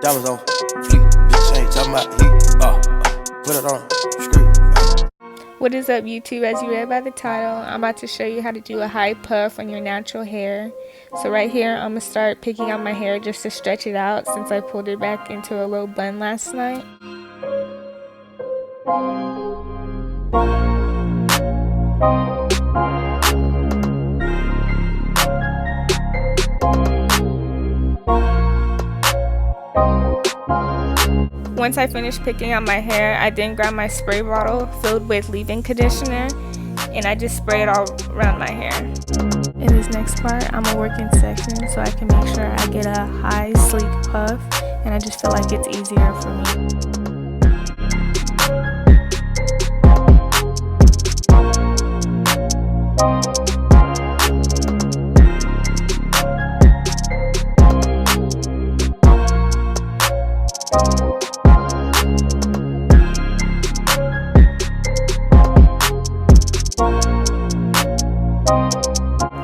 Diamonds on fleek, bitch ain't talking about heat. Put it on, screw. What is up, YouTube? As you read by the title, I'm about to show you how to do a high puff on your natural hair. So right here, I'm gonna start picking out my hair just to stretch it out since I pulled it back into a low bun last night. Once I finished picking out my hair, I then grabbed my spray bottle filled with leave-in conditioner and I just spray it all around my hair. In this next part, I'm gonna work in sections so I can make sure I get a high, sleek puff, and I just feel like it's easier for me.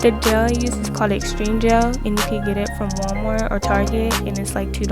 The gel I use is called Extreme Gel, and you can get it from Walmart or Target, and it's like $2.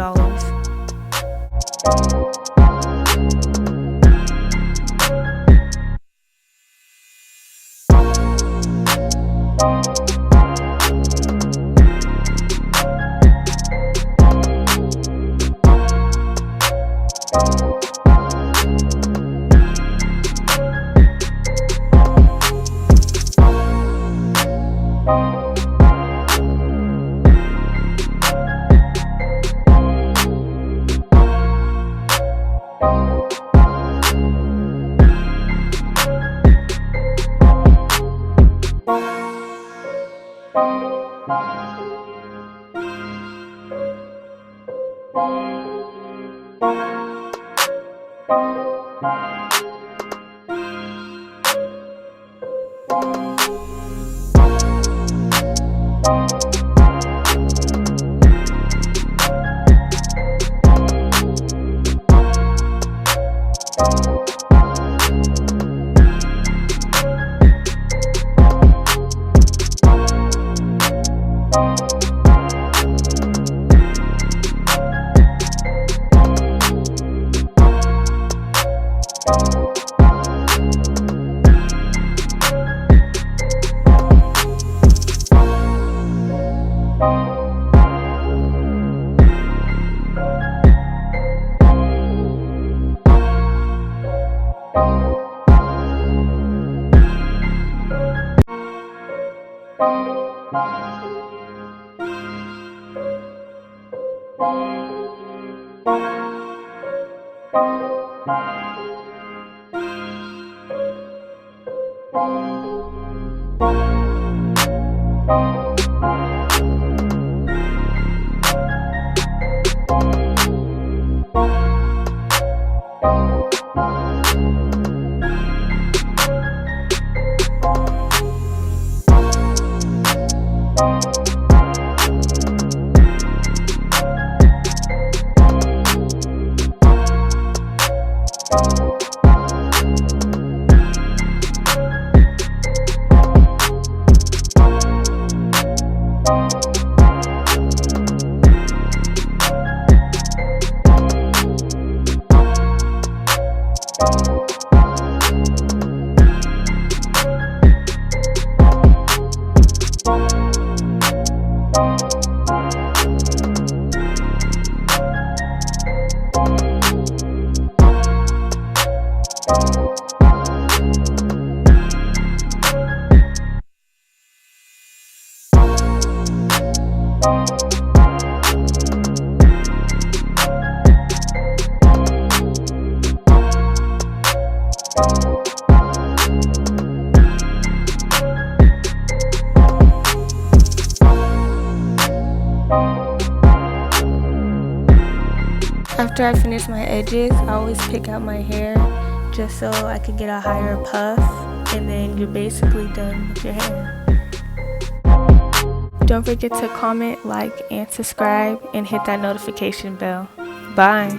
After I finish my edges, I always pick out my hair just so I could get a higher puff, and then you're basically done with your hair. Don't forget to comment, like, and subscribe, and hit that notification bell. Bye.